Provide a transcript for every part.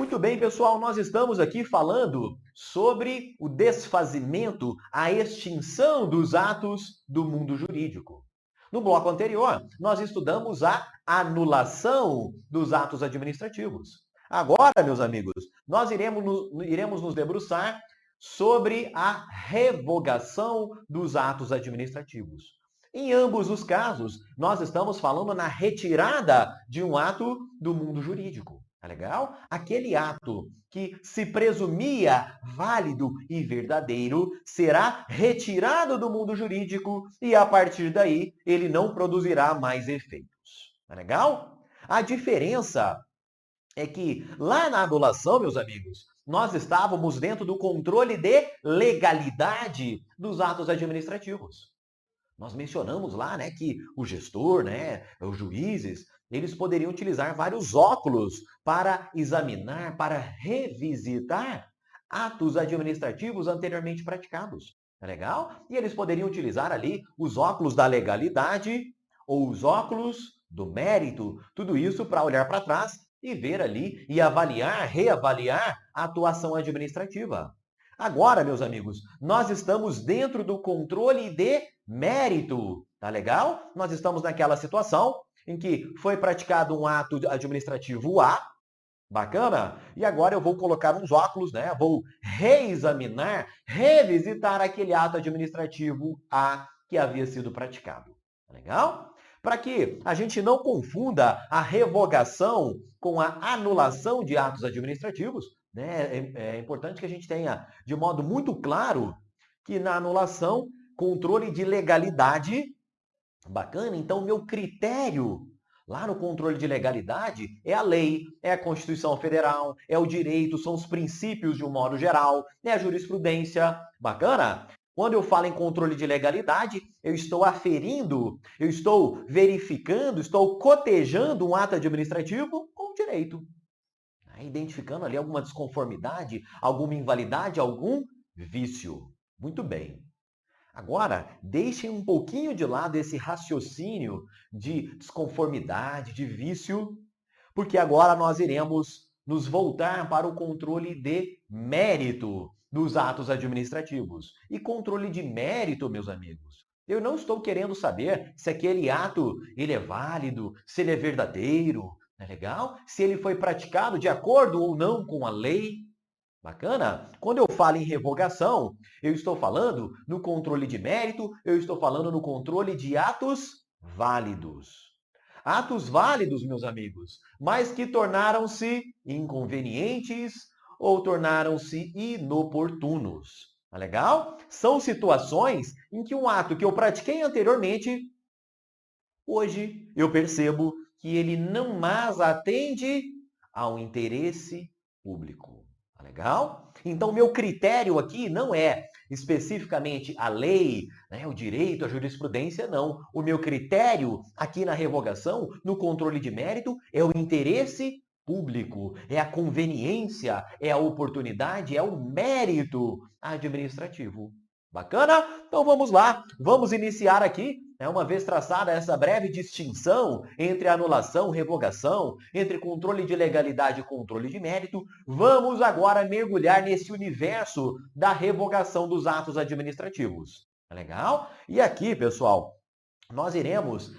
Muito bem, pessoal, nós estamos aqui falando sobre o desfazimento, a extinção dos atos do mundo jurídico. No bloco anterior, nós estudamos a anulação dos atos administrativos. Agora, meus amigos, nós iremos nos debruçar sobre a revogação dos atos administrativos. Em ambos os casos, nós estamos falando na retirada de um ato do mundo jurídico. Tá legal? Aquele ato que se presumia válido e verdadeiro será retirado do mundo jurídico e, a partir daí, ele não produzirá mais efeitos. Tá legal? A diferença é que lá na anulação, meus amigos, nós estávamos dentro do controle de legalidade dos atos administrativos. Nós mencionamos lá, né, que o gestor, né, os juízes, eles poderiam utilizar vários óculos para examinar, para revisitar atos administrativos anteriormente praticados. Tá legal? E eles poderiam utilizar ali os óculos da legalidade ou os óculos do mérito, tudo isso para olhar para trás e ver ali e avaliar, reavaliar a atuação administrativa. Agora, meus amigos, nós estamos dentro do controle de mérito, tá legal? Nós estamos naquela situação em que foi praticado um ato administrativo A, bacana? E agora eu vou colocar uns óculos, né? Vou reexaminar, revisitar aquele ato administrativo A que havia sido praticado, tá legal? Para que a gente não confunda a revogação com a anulação de atos administrativos, né? É importante que a gente tenha de modo muito claro que na anulação, controle de legalidade, bacana? Então, o meu critério lá no controle de legalidade é a lei, é a Constituição Federal, é o direito, são os princípios de um modo geral, é a jurisprudência, bacana? Quando eu falo em controle de legalidade, eu estou aferindo, eu estou verificando, estou cotejando um ato administrativo com o direito. Identificando ali alguma desconformidade, alguma invalidade, algum vício. Muito bem. Agora, deixem um pouquinho de lado esse raciocínio de desconformidade, de vício, porque agora nós iremos nos voltar para o controle de mérito dos atos administrativos. E controle de mérito, meus amigos, eu não estou querendo saber se aquele ato ele é válido, se ele é verdadeiro, é legal? Se ele foi praticado de acordo ou não com a lei. Bacana? Quando eu falo em revogação, eu estou falando no controle de mérito, eu estou falando no controle de atos válidos. Atos válidos, meus amigos, mas que tornaram-se inconvenientes ou tornaram-se inoportunos. Tá legal? São situações em que um ato que eu pratiquei anteriormente, hoje eu percebo que ele não mais atende ao interesse público. Tá legal? Então, o meu critério aqui não é especificamente a lei, né, o direito, a jurisprudência, não. O meu critério aqui na revogação, no controle de mérito, é o interesse público, é a conveniência, é a oportunidade, é o mérito administrativo. Bacana? Então vamos lá, vamos iniciar aqui, uma vez traçada essa breve distinção entre anulação e revogação, entre controle de legalidade e controle de mérito, vamos agora mergulhar nesse universo da revogação dos atos administrativos. Tá legal? E aqui, pessoal, nós iremos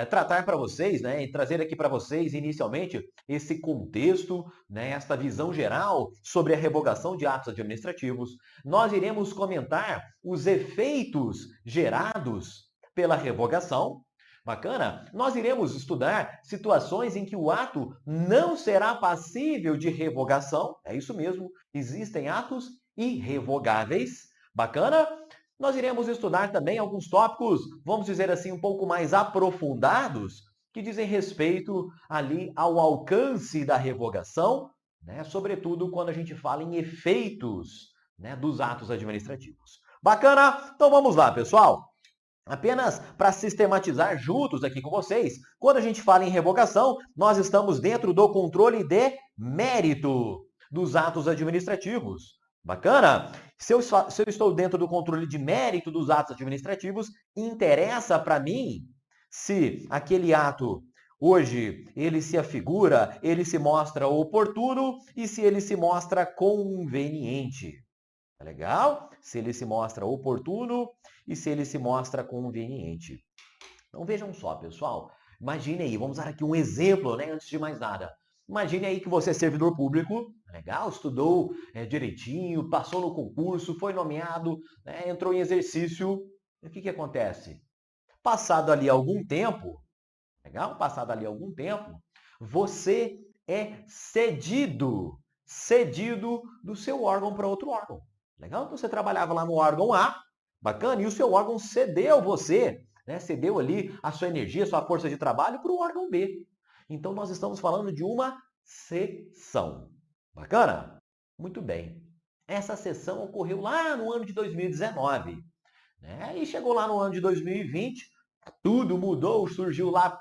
tratar para vocês, né, e trazer aqui para vocês, inicialmente, esse contexto, né, esta visão geral sobre a revogação de atos administrativos. Nós iremos comentar os efeitos gerados pela revogação. Bacana? Nós iremos estudar situações em que o ato não será passível de revogação. É isso mesmo, existem atos irrevogáveis. Bacana? Nós iremos estudar também alguns tópicos, vamos dizer assim, um pouco mais aprofundados, que dizem respeito ali ao alcance da revogação, né? Sobretudo quando a gente fala em efeitos, né, dos atos administrativos. Bacana? Então vamos lá, pessoal. Apenas para sistematizar juntos aqui com vocês, quando a gente fala em revogação, nós estamos dentro do controle de mérito dos atos administrativos. Bacana? Se eu estou dentro do controle de mérito dos atos administrativos, interessa para mim se aquele ato Hoje, ele se afigura, ele se mostra oportuno e se ele se mostra conveniente. Tá legal? Se ele se mostra oportuno e se ele se mostra conveniente. Então vejam só, pessoal. Imagine aí, vamos dar aqui um exemplo, né? Antes de mais nada. Imagine aí que você é servidor público, legal, estudou direitinho, passou no concurso, foi nomeado, né, entrou em exercício. E o que que acontece? Passado ali algum tempo, legal? Passado ali algum tempo, você é cedido do seu órgão para outro órgão. Legal? Então você trabalhava lá no órgão A, bacana, e o seu órgão cedeu você, né? Cedeu ali a sua energia, a sua força de trabalho para o órgão B. Então nós estamos falando de uma cessão. Bacana? Muito bem. Essa cessão ocorreu lá no ano de 2019, né? E chegou lá no ano de 2020, tudo mudou, surgiu lá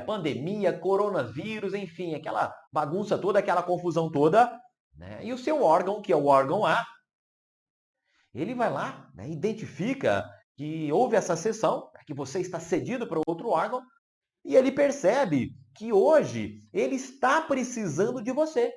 pandemia, coronavírus, enfim, aquela bagunça toda, aquela confusão toda, né? E o seu órgão, que é o órgão A, ele vai lá, né, identifica que houve essa cessão, que você está cedido para outro órgão, e ele percebe que hoje ele está precisando de você.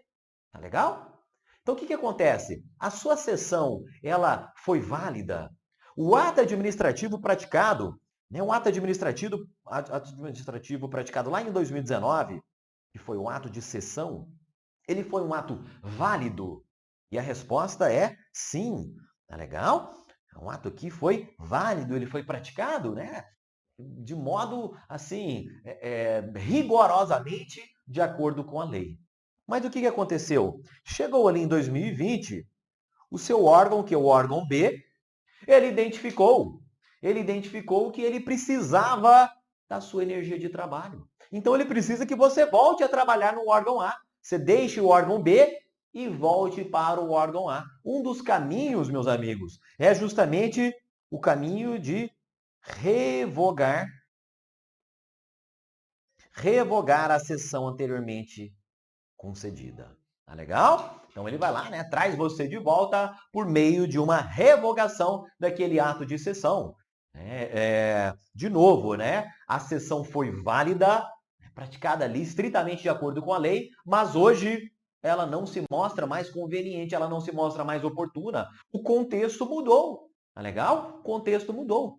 Tá legal? Então o que que acontece? A sua cessão, ela foi válida? O ato administrativo praticado, né, um ato administrativo praticado lá em 2019, que foi um ato de cessão, ele foi um ato válido? E a resposta é sim. Tá legal? É um ato que foi válido, ele foi praticado, né? De modo, assim, rigorosamente de acordo com a lei. Mas o que que aconteceu? Chegou ali em 2020, o seu órgão, que é o órgão B, ele identificou que ele precisava da sua energia de trabalho. Então ele precisa que você volte a trabalhar no órgão A. Você deixe o órgão B e volte para o órgão A. Um dos caminhos, meus amigos, é justamente o caminho de revogar a sessão anteriormente concedida. Tá legal? Então ele vai lá, né, traz você de volta por meio de uma revogação daquele ato de cessão. De novo, né, a cessão foi válida, praticada ali estritamente de acordo com a lei, mas hoje ela não se mostra mais conveniente, ela não se mostra mais oportuna. O contexto mudou. Tá legal? O contexto mudou.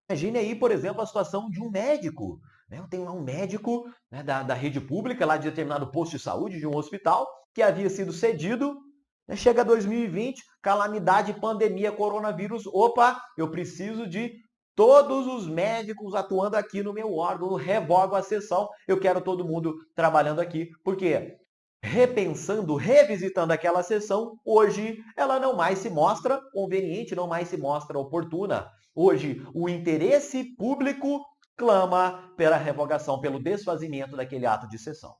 Imagine aí, por exemplo, a situação de um médico. Né? Eu tenho lá um médico, né, da rede pública, lá de determinado posto de saúde, de um hospital, que havia sido cedido. Né? Chega 2020, calamidade, pandemia, coronavírus. Opa, eu preciso de todos os médicos atuando aqui no meu órgão. Eu revogo a sessão. Eu quero todo mundo trabalhando aqui. Por quê? Repensando, revisitando aquela sessão, hoje ela não mais se mostra conveniente, não mais se mostra oportuna. Hoje, o interesse público clama pela revogação, pelo desfazimento daquele ato de sessão.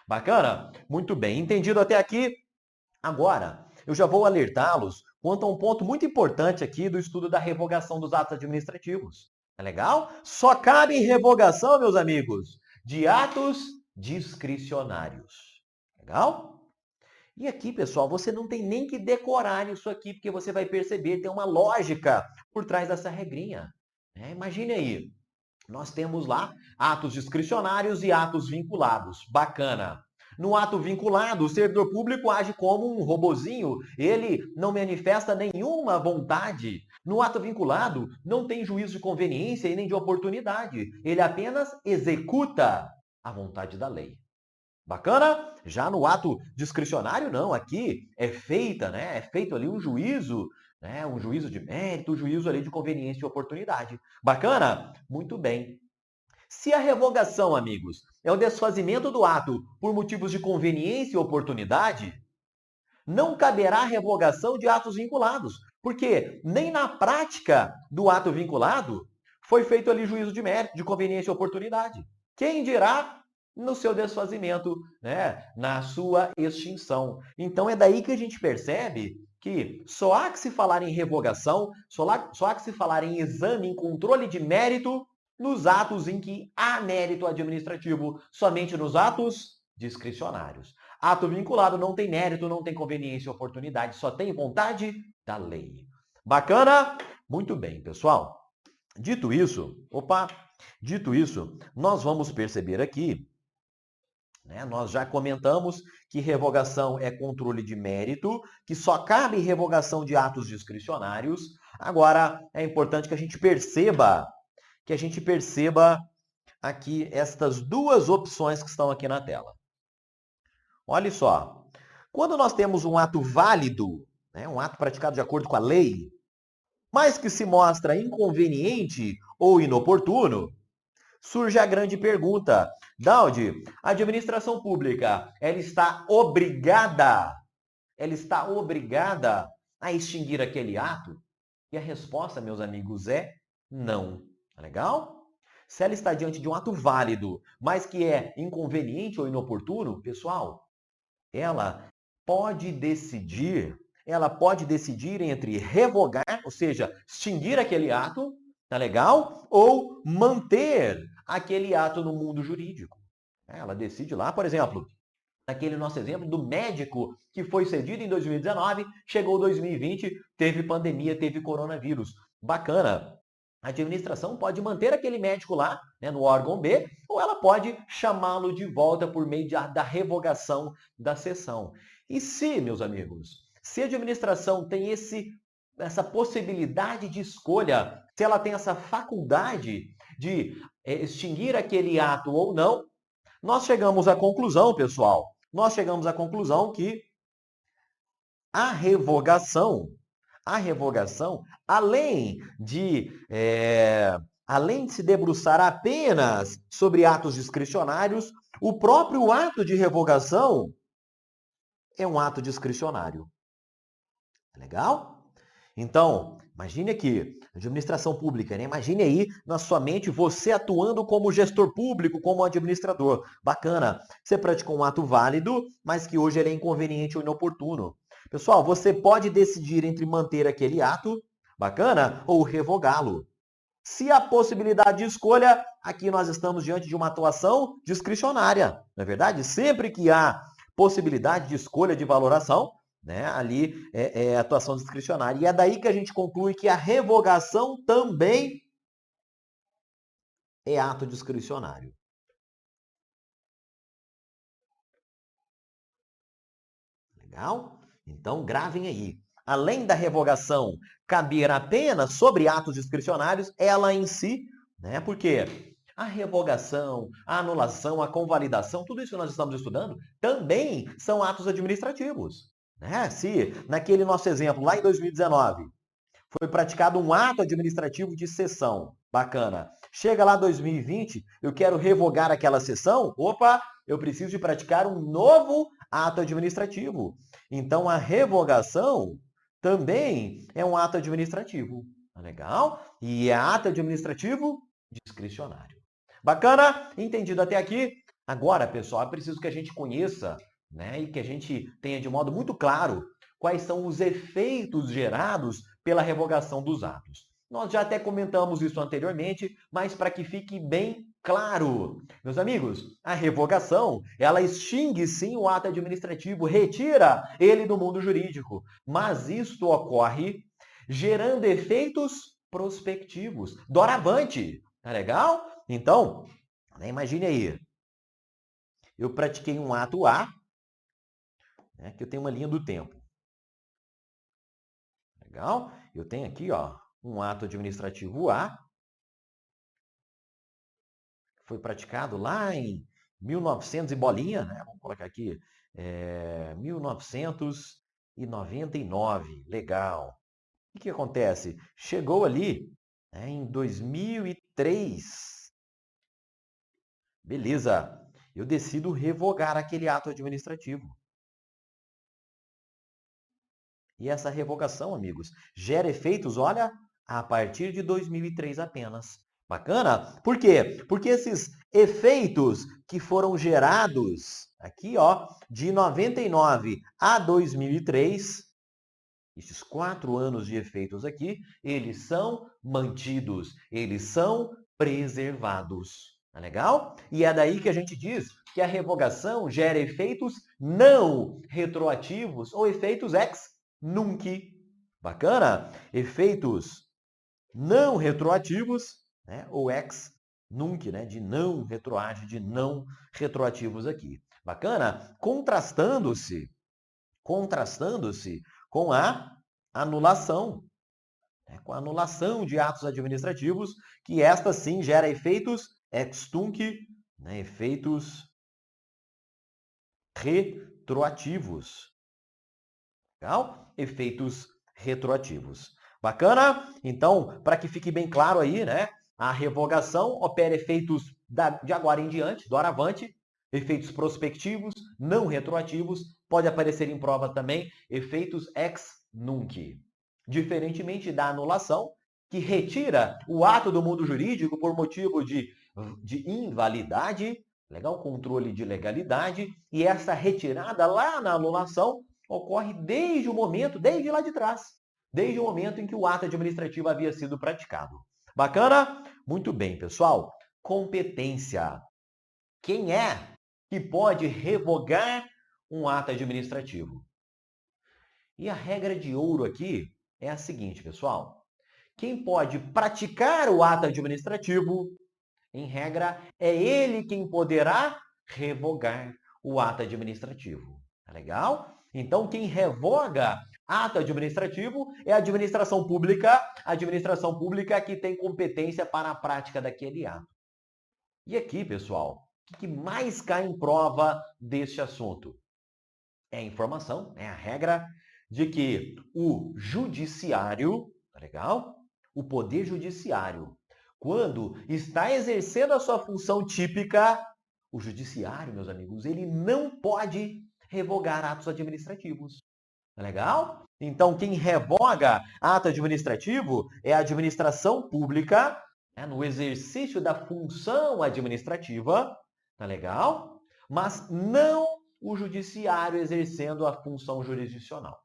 Bacana? Muito bem. Entendido até aqui? Agora, eu já vou alertá-los quanto a um ponto muito importante aqui do estudo da revogação dos atos administrativos. É legal? Só cabe revogação, meus amigos, de atos discricionários. Legal? E aqui, pessoal, você não tem nem que decorar isso aqui, porque você vai perceber, tem uma lógica por trás dessa regrinha. Imagine aí, nós temos lá atos discricionários e atos vinculados. Bacana. No ato vinculado, o servidor público age como um robozinho, ele não manifesta nenhuma vontade. No ato vinculado, não tem juízo de conveniência e nem de oportunidade. Ele apenas executa a vontade da lei. Bacana? Já no ato discricionário, não. Aqui é feita, né? É feito ali um juízo, né? Um juízo de mérito, um juízo ali de conveniência e oportunidade. Bacana? Muito bem. Se a revogação, amigos, é o desfazimento do ato por motivos de conveniência e oportunidade, não caberá revogação de atos vinculados, porque nem na prática do ato vinculado foi feito ali juízo de mérito, de conveniência e oportunidade. Quem dirá no seu desfazimento, né, na sua extinção. Então é daí que a gente percebe que só há que se falar em revogação, só há que se falar em exame, em controle de mérito, nos atos em que há mérito administrativo, somente nos atos discricionários. Ato vinculado não tem mérito, não tem conveniência e oportunidade, só tem vontade da lei. Bacana? Muito bem, pessoal. Dito isso, opa, Dito isso, nós vamos perceber aqui, né, nós já comentamos que revogação é controle de mérito, que só cabe revogação de atos discricionários. Agora, é importante que a gente perceba aqui estas duas opções que estão aqui na tela. Olha só, quando nós temos um ato válido, né, um ato praticado de acordo com a lei, mas que se mostra inconveniente ou inoportuno, surge a grande pergunta: Daudi, a administração pública, ela está obrigada a extinguir aquele ato? E a resposta, meus amigos, é não. Tá legal? Se ela está diante de um ato válido, mas que é inconveniente ou inoportuno, pessoal, ela pode decidir, entre revogar, ou seja, extinguir aquele ato, tá legal? Ou manter aquele ato no mundo jurídico. Ela decide lá, por exemplo, naquele nosso exemplo do médico que foi cedido em 2019, chegou 2020, teve pandemia, teve coronavírus. Bacana. A administração pode manter aquele médico lá, né, no órgão B, ou ela pode chamá-lo de volta por meio da revogação da cessão. E se, meus amigos, se a administração tem essa possibilidade de escolha, se ela tem essa faculdade de extinguir aquele ato ou não, nós chegamos à conclusão, pessoal, que a revogação, além de se debruçar apenas sobre atos discricionários, o próprio ato de revogação é um ato discricionário. Legal? Então, imagine aqui, administração pública, né? Imagine aí na sua mente você atuando como gestor público, como administrador. Bacana. Você praticou um ato válido, mas que hoje ele é inconveniente ou inoportuno. Pessoal, você pode decidir entre manter aquele ato, bacana, ou revogá-lo. Se a possibilidade de escolha, aqui nós estamos diante de uma atuação discricionária, não é verdade? Sempre que há possibilidade de escolha de valoração, né, ali é atuação discricionária. E é daí que a gente conclui que a revogação também é ato discricionário. Legal? Então, gravem aí. Além da revogação caber apenas sobre atos discricionários, ela em si, né? Porque a revogação, a anulação, a convalidação, tudo isso que nós estamos estudando, também são atos administrativos. Né? Se, naquele nosso exemplo, lá em 2019, foi praticado um ato administrativo de cessão, bacana. Chega lá 2020, eu quero revogar aquela cessão, opa, eu preciso de praticar um novo ato administrativo. Então, a revogação também é um ato administrativo. Tá legal? E é ato administrativo discricionário. Bacana? Entendido até aqui? Agora, pessoal, é preciso que a gente conheça, né, e que a gente tenha de modo muito claro quais são os efeitos gerados pela revogação dos atos. Nós já até comentamos isso anteriormente, mas para que fique bem claro, meus amigos, a revogação, ela extingue sim o ato administrativo, retira ele do mundo jurídico, mas isto ocorre gerando efeitos prospectivos, doravante, tá legal? Então, imagine aí, eu pratiquei um ato A, né, que eu tenho uma linha do tempo. Legal? Eu tenho aqui, ó, um ato administrativo A, que foi praticado lá em 1900 e bolinha, né? Vamos colocar aqui, 1999. Legal. O que acontece? Chegou ali, né, em 2003. Beleza. Eu decido revogar aquele ato administrativo. E essa revogação, amigos, gera efeitos, olha, a partir de 2003 apenas. Bacana? Por quê? Porque esses efeitos que foram gerados aqui, ó, de 99 a 2003, esses 4 anos de efeitos aqui, eles são mantidos, eles são preservados. Tá legal? E é daí que a gente diz que a revogação gera efeitos não retroativos ou efeitos ex nunc. Bacana? Efeitos não retroativos, né, ou ex nunc, né? De não retroage, de não retroativos aqui. Bacana? Contrastando-se com a anulação, né? Com a anulação de atos administrativos, que esta sim gera efeitos ex tunc, né? Efeitos retroativos. Legal? Efeitos retroativos. Bacana? Então, para que fique bem claro aí, né? A revogação opera efeitos de agora em diante, do aravante, efeitos prospectivos, não retroativos, pode aparecer em prova também efeitos ex nunc. Diferentemente da anulação, que retira o ato do mundo jurídico por motivo de invalidade, legal? Controle de legalidade, e essa retirada lá na anulação ocorre desde lá de trás, desde o momento em que o ato administrativo havia sido praticado. Bacana? Muito bem, pessoal. Competência. Quem é que pode revogar um ato administrativo? E a regra de ouro aqui é a seguinte, pessoal. Quem pode praticar o ato administrativo, em regra, é ele quem poderá revogar o ato administrativo. Tá legal? Então, quem revoga ato administrativo é a administração pública que tem competência para a prática daquele ato. E aqui, pessoal, o que mais cai em prova deste assunto? É a informação, é a regra de que o judiciário, tá legal? O poder judiciário, quando está exercendo a sua função típica, o judiciário, meus amigos, ele não pode revogar atos administrativos. Tá legal? Então, quem revoga ato administrativo é a administração pública, né, no exercício da função administrativa, tá legal? Mas não o judiciário exercendo a função jurisdicional.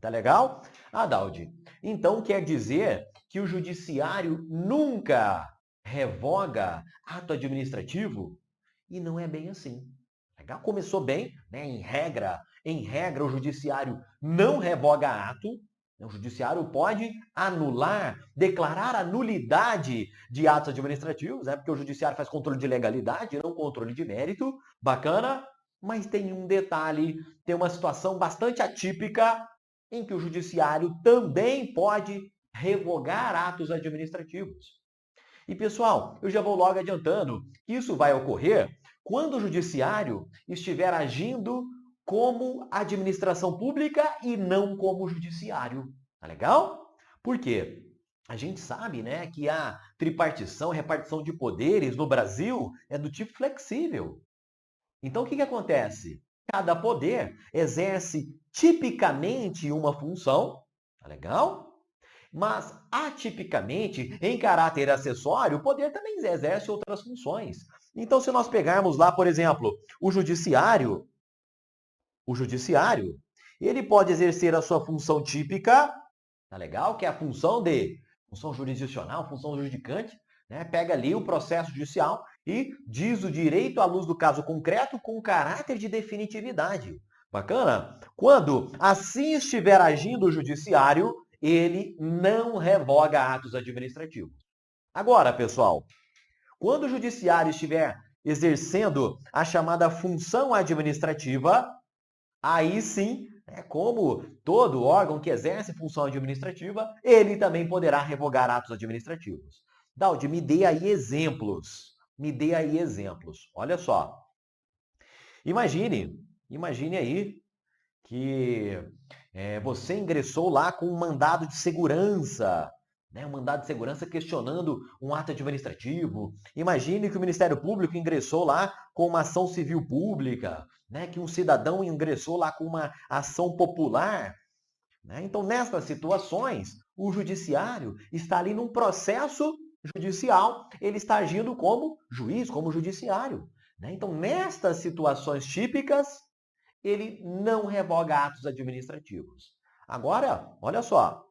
Tá legal? Adalde, então quer dizer que o judiciário nunca revoga ato administrativo? E não é bem assim. Legal? Começou bem, né? Em regra, o judiciário não revoga ato. O judiciário pode anular, declarar a nulidade de atos administrativos, né? Porque o judiciário faz controle de legalidade, não controle de mérito. Bacana? Mas tem um detalhe, tem uma situação bastante atípica em que o judiciário também pode revogar atos administrativos. E, pessoal, eu já vou logo adiantando que isso vai ocorrer quando o judiciário estiver agindo como administração pública e não como judiciário. Tá legal? Por quê? A gente sabe, né, que a tripartição, repartição de poderes no Brasil é do tipo flexível. Então, o que acontece? Cada poder exerce tipicamente uma função, tá legal? Mas, atipicamente, em caráter acessório, o poder também exerce outras funções. Então, se nós pegarmos lá, por exemplo, o judiciário, ele pode exercer a sua função típica, tá legal? Que é a função jurisdicional, função juridicante, né? Pega ali o processo judicial e diz o direito à luz do caso concreto com caráter de definitividade. Bacana? Quando assim estiver agindo o judiciário, ele não revoga atos administrativos. Agora, pessoal, quando o judiciário estiver exercendo a chamada função administrativa, aí sim, como todo órgão que exerce função administrativa, ele também poderá revogar atos administrativos. Daldi, me dê aí exemplos. Me dê aí exemplos. Olha só. Imagine aí que você ingressou lá com um mandado de segurança, né? Um mandado de segurança questionando um ato administrativo. Imagine que o Ministério Público ingressou lá com uma ação civil pública, né? Que um cidadão ingressou lá com uma ação popular. Né? Então, nessas situações, o judiciário está ali num processo judicial, ele está agindo como juiz, como judiciário. Né? Então, nestas situações típicas, ele não revoga atos administrativos. Agora, olha só.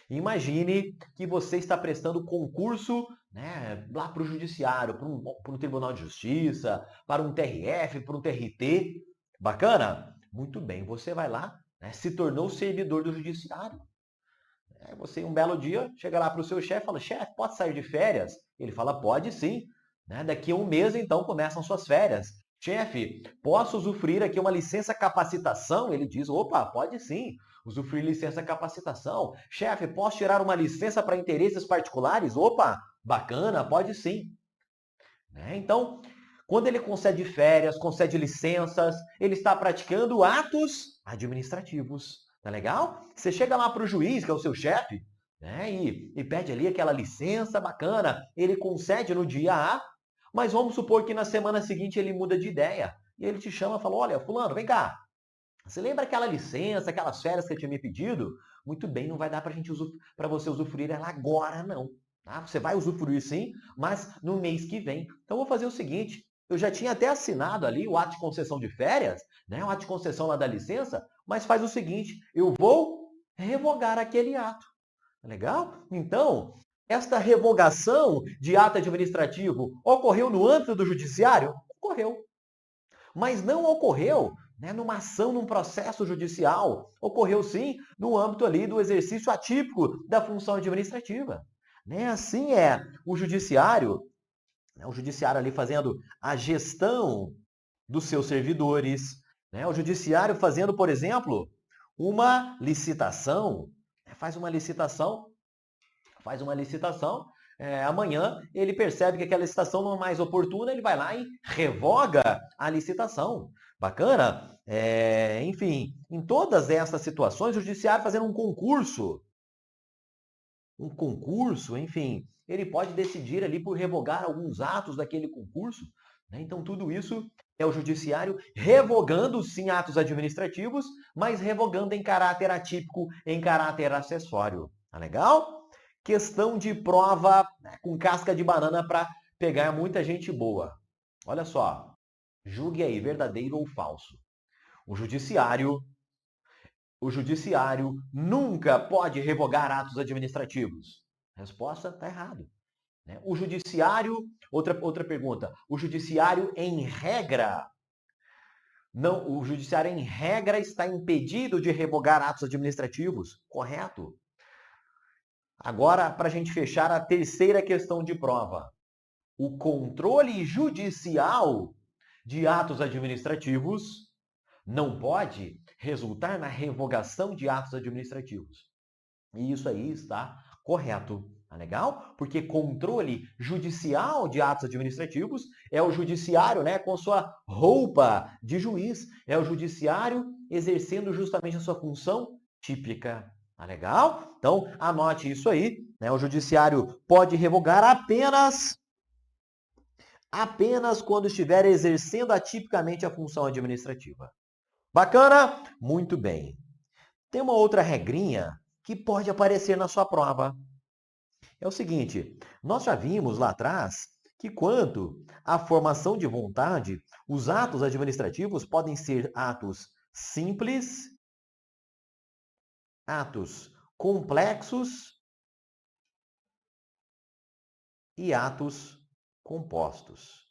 Imagine que você está prestando concurso, né, lá para o judiciário, para um Tribunal de Justiça, para um TRF, para um TRT. Bacana? Muito bem, você vai lá, né, se tornou servidor do judiciário. Aí você, um belo dia, chega lá para o seu chefe e fala, chefe, pode sair de férias? Ele fala, pode sim. Né? Daqui a um mês, então, começam suas férias. Chefe, posso usufruir aqui uma licença capacitação? Ele diz, opa, pode sim. Usufruir licença capacitação. Chefe, posso tirar uma licença para interesses particulares? Opa, bacana, pode sim. Né? Então, quando ele concede férias, concede licenças, ele está praticando atos administrativos. Tá legal? Você chega lá para o juiz, que é o seu chefe, né, e pede ali aquela licença bacana. Ele concede no dia A, mas vamos supor que na semana seguinte ele muda de ideia. E ele te chama e fala, olha, fulano, vem cá. Você lembra aquela licença, aquelas férias que eu tinha me pedido? Muito bem, não vai dar para você usufruir ela agora, não. Tá? Você vai usufruir sim, mas no mês que vem. Então, eu vou fazer o seguinte, eu já tinha até assinado ali o ato de concessão de férias, né? O ato de concessão lá da licença, mas faz o seguinte, eu vou revogar aquele ato. Legal? Então, esta revogação de ato administrativo ocorreu no âmbito do judiciário? Ocorreu. Mas não ocorreu, né, numa ação, num processo judicial. Ocorreu sim no âmbito ali do exercício atípico da função administrativa. Né? Assim é o judiciário, né, o judiciário ali fazendo a gestão dos seus servidores, né? O judiciário fazendo, por exemplo, uma licitação, né? Faz uma licitação, amanhã ele percebe que aquela licitação não é mais oportuna, ele vai lá e revoga a licitação. Bacana? Enfim, em todas essas situações, o judiciário fazendo um concurso, enfim, ele pode decidir ali por revogar alguns atos daquele concurso. Né? Então, tudo isso é o judiciário revogando, sim, atos administrativos, mas revogando em caráter atípico, em caráter acessório. Tá legal? Questão de prova, né, com casca de banana para pegar muita gente boa. Olha só, julgue aí, verdadeiro ou falso. O judiciário, o judiciário nunca pode revogar atos administrativos. Resposta, está errado. Né? O judiciário, outra pergunta, o judiciário em regra, não, o judiciário em regra está impedido de revogar atos administrativos, correto? Agora, para a gente fechar a terceira questão de prova, o controle judicial de atos administrativos não pode resultar na revogação de atos administrativos. E isso aí está correto. Tá legal? Porque controle judicial de atos administrativos é o judiciário, né, com sua roupa de juiz, é o judiciário exercendo justamente a sua função típica. Tá legal? Então, anote isso aí, né? O judiciário pode revogar apenas quando estiver exercendo atipicamente a função administrativa. Bacana? Muito bem. Tem uma outra regrinha que pode aparecer na sua prova. É o seguinte, nós já vimos lá atrás que quanto à formação de vontade, os atos administrativos podem ser atos simples, atos complexos e atos compostos.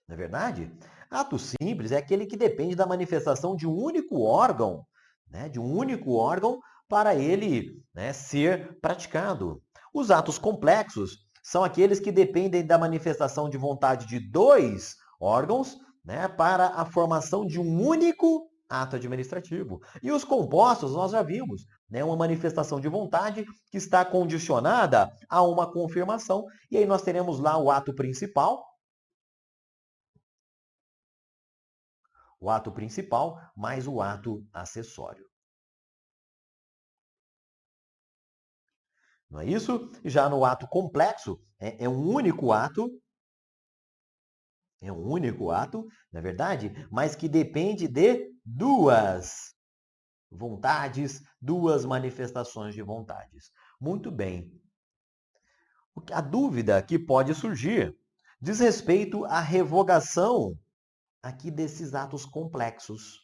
Não é verdade? Ato simples é aquele que depende da manifestação de um único órgão, né, de um único órgão para ele, né, ser praticado. Os atos complexos são aqueles que dependem da manifestação de vontade de dois órgãos, né, para a formação de um único ato administrativo. E os compostos, nós já vimos, né, uma manifestação de vontade que está condicionada a uma confirmação. E aí nós teremos lá o ato principal mais o ato acessório. Não é isso? Já no ato complexo, é um único ato, não é verdade? Mas que depende de duas vontades, duas manifestações de vontades. Muito bem. A dúvida que pode surgir diz respeito à revogação aqui desses atos complexos.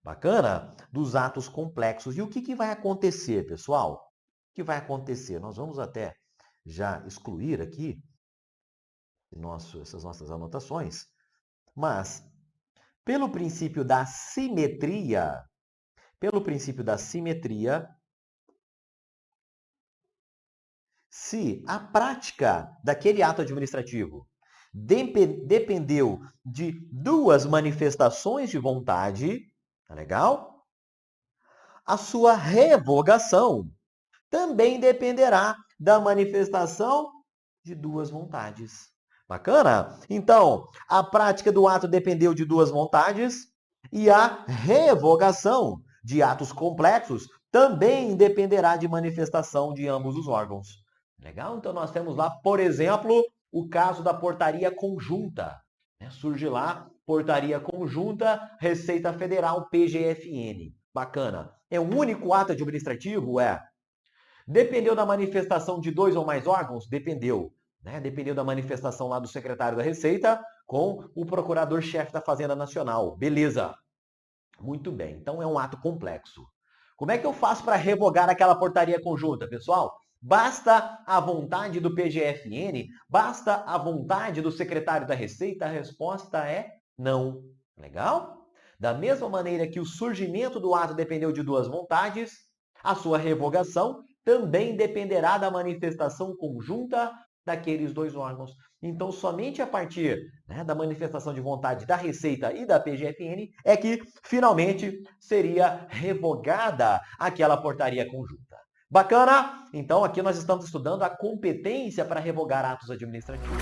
Bacana? Dos atos complexos. E o que vai acontecer, pessoal? O que vai acontecer? Nós vamos até já excluir aqui essas nossas anotações, mas pelo princípio da simetria, Se a prática daquele ato administrativo dependeu de duas manifestações de vontade, tá legal? A sua revogação também dependerá da manifestação de duas vontades. Bacana? Então, a prática do ato dependeu de duas vontades e a revogação de atos complexos também dependerá de manifestação de ambos os órgãos. Legal? Então, nós temos lá, por exemplo, o caso da portaria conjunta. Surge lá, portaria conjunta, Receita Federal, PGFN. Bacana. É um único ato administrativo? Dependeu da manifestação de dois ou mais órgãos? Dependeu. Dependeu da manifestação lá do secretário da Receita com o procurador-chefe da Fazenda Nacional. Beleza. Muito bem. Então é um ato complexo. Como é que eu faço para revogar aquela portaria conjunta, pessoal? Basta a vontade do PGFN? Basta a vontade do secretário da Receita? A resposta é não. Legal? Da mesma maneira que o surgimento do ato dependeu de duas vontades, a sua revogação também dependerá da manifestação conjunta daqueles dois órgãos. Então, somente a partir da manifestação de vontade da Receita e da PGFN é que, finalmente, seria revogada aquela portaria conjunta. Bacana? Então, aqui nós estamos estudando a competência para revogar atos administrativos.